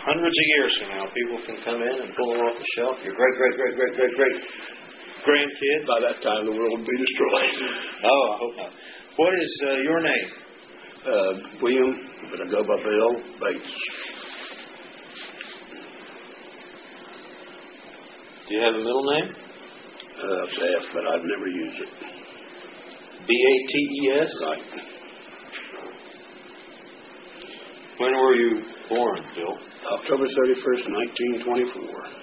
hundreds of years from now, people can come in and pull them off the shelf. Your great grandkids. By that time, the world will be destroyed. Oh, I hope not. What is your name? William, but I go by Bill Bates. Do you have a middle name? It's F, but I've never used it. B-A-T-E-S? Right. When were you born, Bill? October 31st, 1924.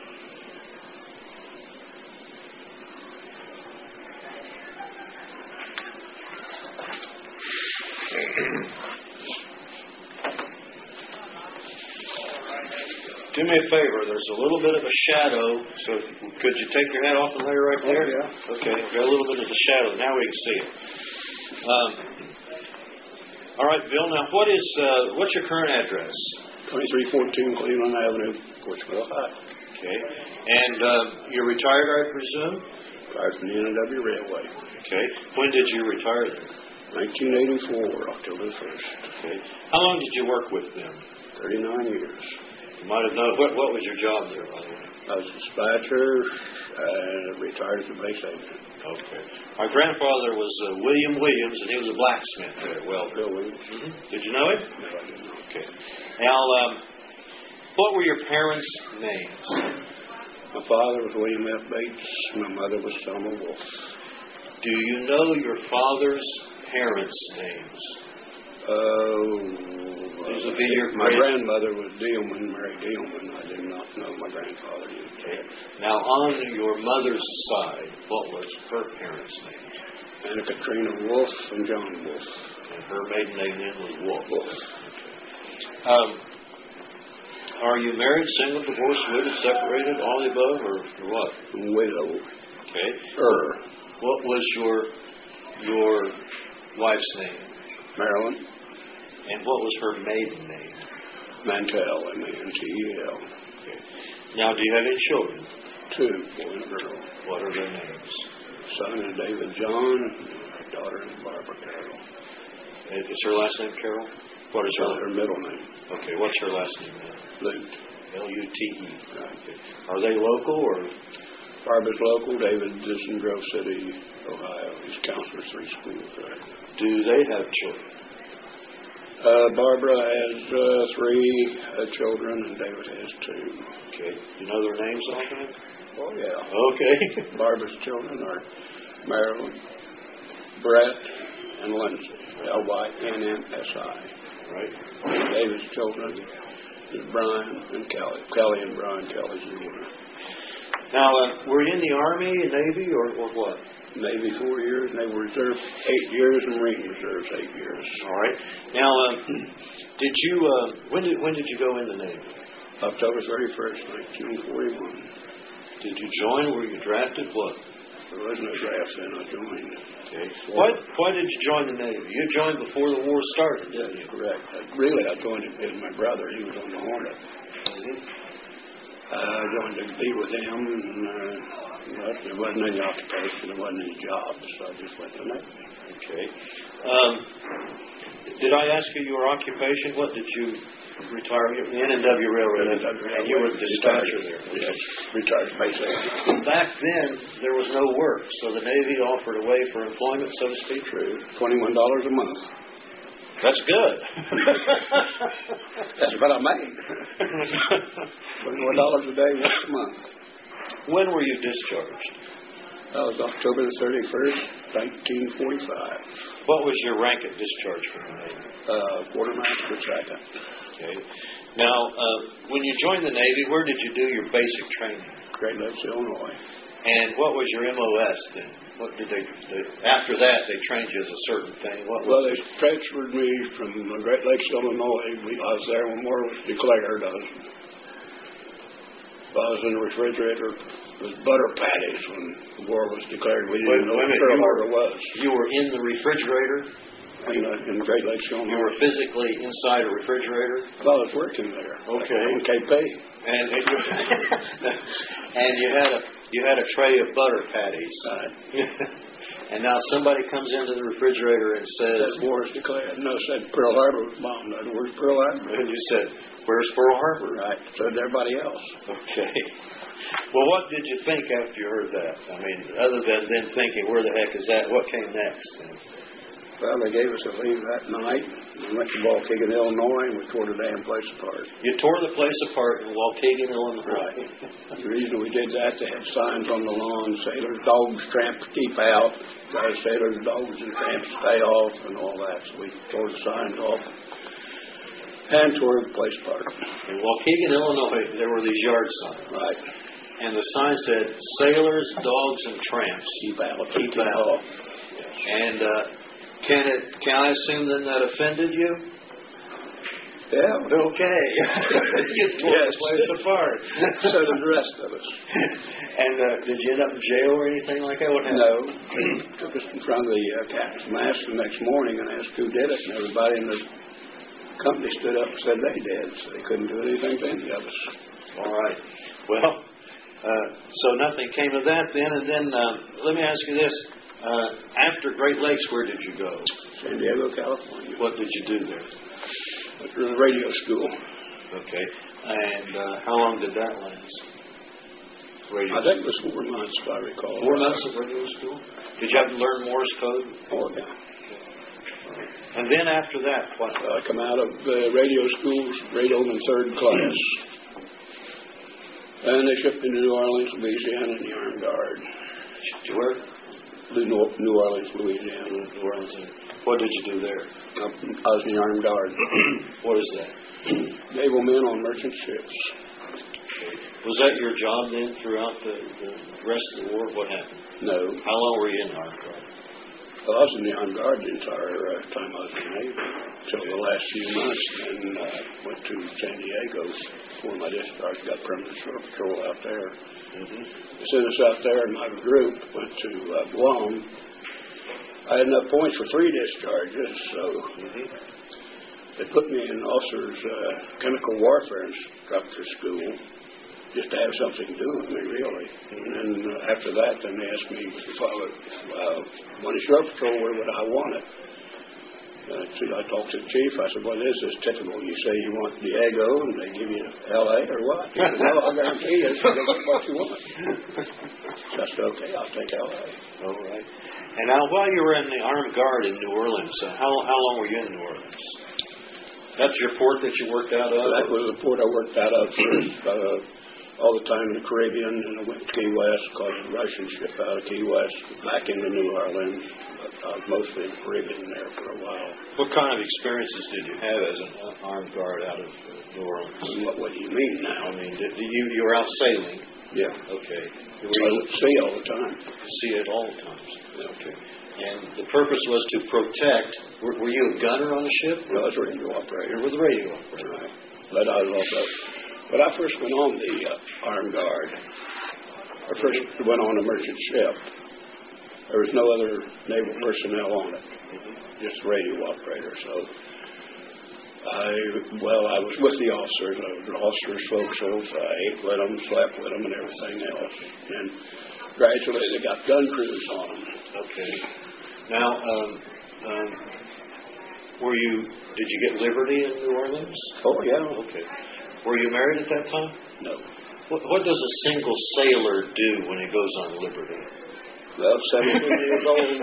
Do me a favor. There's a little bit of a shadow, so could you take your hat off and lay it right there? Oh, yeah. Okay, we've got a little bit of the shadow. Now we can see it. All right, Bill. Now, what's your current address? 2314 Cleveland Avenue, Portsmouth, Ohio. Okay, and you're retired, I presume? Retired from the NW Railway. Okay. When did you retire there? 1984, October 1st. Okay. How long did you work with them? 39 years. You might have known. What was your job there, by the way? I was a dispatcher and retired as a base agent. Okay. My grandfather was William Williams, and he was a blacksmith there. Well, Bill Williams. Mm-hmm. Did you know him? No, I didn't know. Okay. Now, what were your parents' names? My father was William F. Bates. My mother was Selma Wolf. Do you know your father's parents' names? These would be your my grandmother was Dealman, Mary Dealman. I did not know my grandfather. Okay. Now, on your mother's side, what was her parents' name? Anna Katrina Wolf and John Wolf. And her maiden name was Wolf. Wolf. Okay. Are you married, single, divorced, widowed, separated, all the above, or what? Widow. Okay. What was your wife's name? Marilyn. And what was her maiden name? Mantell, M-A-N-T-E-L. Okay. Now, do you have any children? 2, boy and a girl. What are their names? Son is David John, and daughter is Barbara Carroll. Is her last name Carroll? What is her middle name? Okay, what's her last name? Lute. L-U-T-E. Right. Okay. Are they local or? Barbara's local. David is in Grove City, Ohio. He's counselor 3 schools. Right. Do they have children? Barbara has 3 children, and David has 2. Okay. You know their names offhand? Oh, yeah. Okay. Barbara's children are Marilyn, Brett, and Lindsay. L-Y-N-N-S-I. Right. David's children is Brian and Kelly. Kelly and Brian. Kelly's the winner. Now, were you in the Army, Navy, or what? Navy 4 years, Naval Reserve 8 years, and Marine Reserves 8 years. All right. Now, did you? When did you go in the Navy? October 31st, 1941. Did you join? Were you drafted? What? There was no draft then. I joined. Okay. Why did you join the Navy? You joined before the war started, didn't you? Correct. I joined it with my brother. He was on the Hornet. Mm-hmm. I joined to be with him, and there wasn't any occupation, there wasn't any jobs, so I just went to the Navy. Okay. Did I ask you your occupation? What did you retire? The NW Railroad. And you were the dispatcher there. Yes, retired base agent. Back then, there was no work, so the Navy offered a way for employment, so to speak. True. $21 a month. That's good. That's what I made. $21 a day once a month. When were you discharged? That was October the 31st, 1945. What was your rank at discharge from the Navy? Quartermaster second. Okay. Now, when you joined the Navy, where did you do your basic training? Great Lakes, Illinois. And what was your MOS then? What did they after that, they trained you as a certain thing. Well, they transferred me from Great Lakes, Illinois. I was there when war was declared. I was in the refrigerator. It was butter patties when the war was declared. We didn't know what Pearl Harbor was. You were in the refrigerator? In Great Lakes, Illinois. You were physically inside a refrigerator? Well, I was working there. Okay. On KP. And you had a tray of butter patties. Right. And now somebody comes into the refrigerator and says, war is declared. No, said Pearl Harbor was bombed. Where's Pearl Harbor? And you said, where's Pearl Harbor? Right. So did everybody else. Okay. Well, what did you think after you heard that? I mean, other than then thinking, where the heck is that? What came next? Well, they gave us a leave that night. We went to Waukegan, Illinois, and we tore the damn place apart. You tore the place apart in Waukegan, Illinois? Right. The reason we did that, they had signs on the lawn, sailors, dogs, tramps, keep out. Sailors, dogs, and tramps, stay off, and all that. So we tore the signs off and tore the place apart. In Waukegan, Illinois, there were these yard signs. Right. And the sign said, sailors, dogs, and tramps. Keep out. Keep out. And can I assume then that offended you? Yeah. Okay. You tore the place apart. So did the rest of us. And did you end up in jail or anything like that? What happened? No. They took us in front of the captain's mast the next morning and asked who did it, and everybody in the company stood up and said they did, so they couldn't do anything to any of us. All right. Well, so nothing came of that then, and then let me ask you this. After Great Lakes, where did you go? San Diego, California. What did you do there? Went to the radio school. Okay. And how long did that last? I think it was 4 months, if I recall. 4 months of radio school? Did you have to learn Morse code? Oh, yeah. And then after that, what? I come out of radio school, radioed in 3rd class. And they shipped me to New Orleans, Louisiana, in the Armed Guard. Where? New Orleans, Louisiana. New Orleans. What did you do there? I was in the Armed Guard. What is that? Naval men on merchant ships. Was that your job then throughout the rest of the war? What happened? No. How long were you in the Armed Guard? Well, I was in the Armed Guard the entire time I was in the Navy, until the last few months, and went to San Diego before my discharge. Got permanent shore patrol out there. They sent us out there, and my group went to Guam. I had enough points for 3 discharges, so they put me in officers' chemical warfare instructor school, just to have something to do with me, really. And then after that, then they asked me if I would want a shore patrol, where would I want it? I talked to the chief. I said, well, this is typical. You say you want Diego, and they give you L.A. or what? He said, no, I'll guarantee you, it's what you want. So I said, okay, I'll take L.A. All right. And now, while you were in the Armed Guard in New Orleans, how long were you in New Orleans? That's your port that you worked out of? That was the port I worked out of for all the time in the Caribbean, and I went to Key West, caused a Russian ship out of Key West, back into New Orleans. I was mostly in the Caribbean there for a while. What kind of experiences did you have as an Armed Guard out of New Orleans? What do you mean now? I mean, you were out sailing? Yeah. Okay. I was at sea all the time. See it all the time. Okay. And the purpose was to protect. Were you a gunner on a ship? No, I was a radio operator. You were the radio operator. Right. But I was also. When I first went on the Armed Guard, I first went on a merchant ship. There was no other naval personnel on it, just radio operator. So I was with the officers. I was an officer's forecastles. I ate with them, slept with them, and everything else. And gradually they got gun crews on them. Okay. Now, did you get liberty in New Orleans? Oh, yeah. Okay. Were you married at that time? No. What does a single sailor do when he goes on liberty? Well, 17 years old.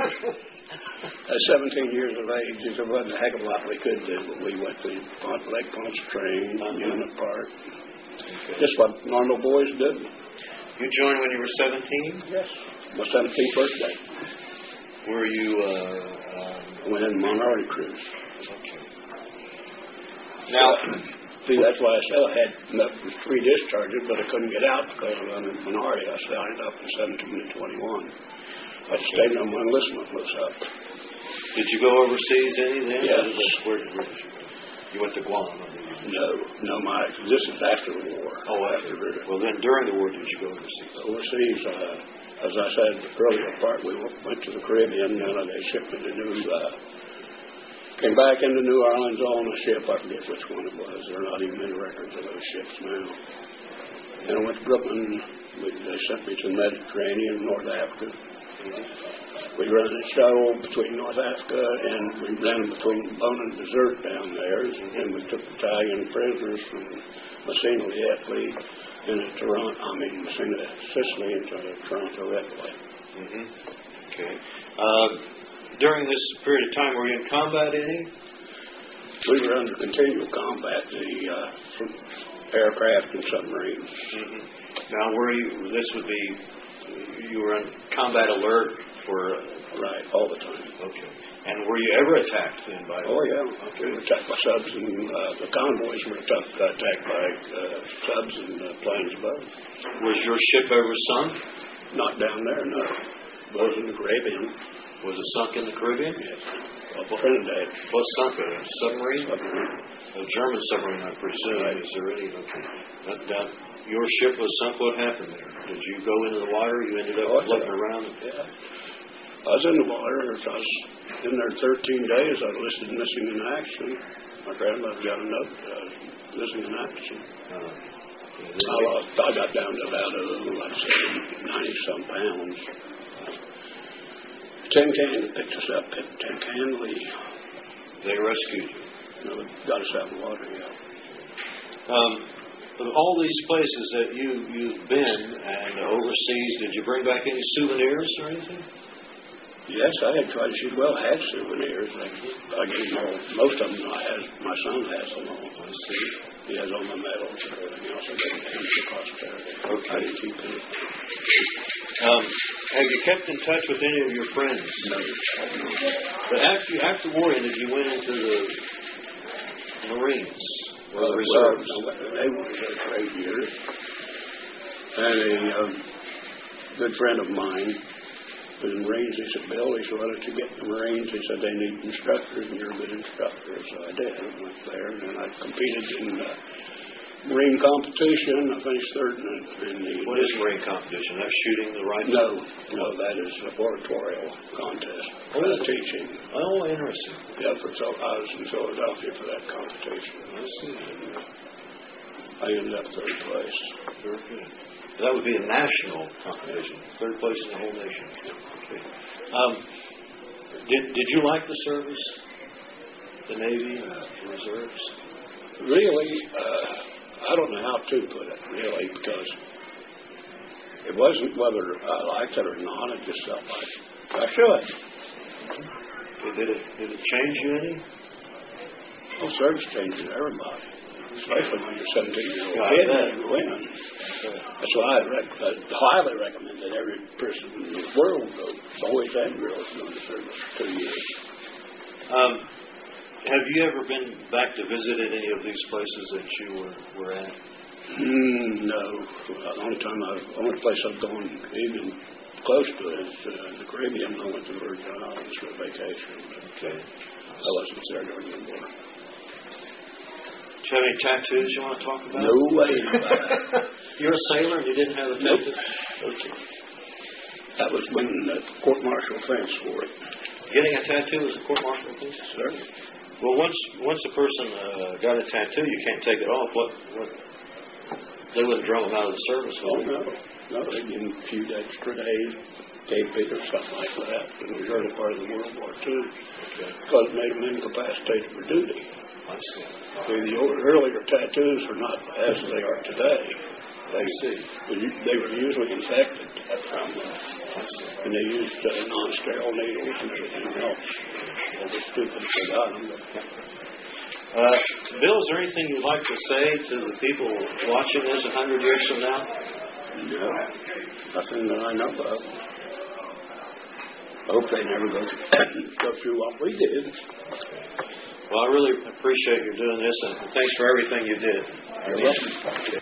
At 17 years of age, there wasn't a heck of a lot we could do, but we went to Lake Pontchartrain, Unit Park. Okay. Just what normal boys do. You joined when you were 17? Yes. My 17th birthday. Were you... went in the minority cruise. Okay. Now... See, that's why I said I had enough for 3 discharges, but I couldn't get out because I was in the minority. I signed up in 17 and 21. I stayed on my enlistment was up. Did you go overseas any then? Yes. Where did you go? You went to Guam? No, this is after the war. Oh, after the war. Well, then during the war, did you go overseas? Overseas, as I said earlier, we went to the Caribbean, and they shipped me to came back into New Orleans on a ship. I forget which one it was. They're not even in records of those ships now. And I went to Brooklyn. They sent me to the Mediterranean, North Africa. We ran a shuttle between North Africa, and we ran between Bona and Desert down there, and we took Italian prisoners from Messina, Italy, into Messina, Sicily, into Taranto, Italy. Okay. During this period of time, were you in combat any? We were under continual combat, from aircraft and submarines. Now, you were on combat alert for... Right, all the time. Okay. And were you ever attacked then by... Oh, yeah. We were attacked by subs, and the convoys were attacked by subs and planes above. Was your ship ever sunk? Not down there, no. It was in the Caribbean. Was it sunk in the Caribbean? Yes. Trinidad. What sunk? A submarine? Submarine. A German submarine, I presume. Right. Is there any? Okay. Now, your ship was sunk. What happened there? Did you go into the water? You ended up floating around? Yeah. I was in the water. I was in there 13 days. I was listed missing in action. My grandmother got a note missing in action. I got down to about, I'd say, 90-some pounds. Tin Can picked us up at Tin Can Lee. They rescued you? No, got us out of the water, yeah. Of all these places that you've been and overseas, did you bring back any souvenirs or anything? Yes, I had quite a few. Well, I had souvenirs. I gave them all. Most of them I had. My son has them all. I see. He has all my medals and everything else. I gave them to posterity. Okay. I didn't keep anything. Have you kept in touch with any of your friends? No. But after the war ended, you went into the Marines or the reserves. They were there for 8 years. And a good friend of mine was in the Marines. He said, Bill, he said, why don't you get in the Marines? He said, they need instructors, and you're a good instructor. So I did. I went there, and then I competed in Marine competition. I finished third in the... What is Marine competition? That's shooting the rifle? No, that is a oratorial contest. What is teaching. Oh, interesting. Yeah, I was in Philadelphia for that competition. I see. I ended up third place. Very good. That would be a national competition. Third place in the whole nation. Okay. Did you like the service? The Navy and the reserves? Really, I don't know how to put it, really, because it wasn't whether I liked it or not. I just felt like I should. Did it change you any? Well, service changes everybody, especially when you're 17-year-old kid and you win. That's why I highly recommend that every person in the world go, boys and girls, go to service for 2 years. Have you ever been back to visit any of these places that you were at? No. The only place I've gone even close to is the Caribbean. I went to the Virgin Islands for a vacation. Okay. I wasn't there during the war. Do you have any tattoos you want to talk about? No way. You're a sailor and you didn't have a tattoo? Nope. Okay. That was when the court-martial offense for it. Getting a tattoo is a court-martial offense? Certainly. Well, once a person got a tattoo, you can't take it off. What? They wouldn't drum them out of the service, would they? No, they gave them a few extra days, gave people something like that in the early part of the World War II, because it made them incapacitated for duty. I see. The earlier tattoos are not as they are today. They were usually infected from them. And they used non-sterile needles and everything else. They were stupid for them. Bill, is there anything you'd like to say to the people watching this 100 years from now? No, nothing that I know of. I hope they never go through what we did. Well, I really appreciate you doing this, and thanks for everything you did. You're welcome.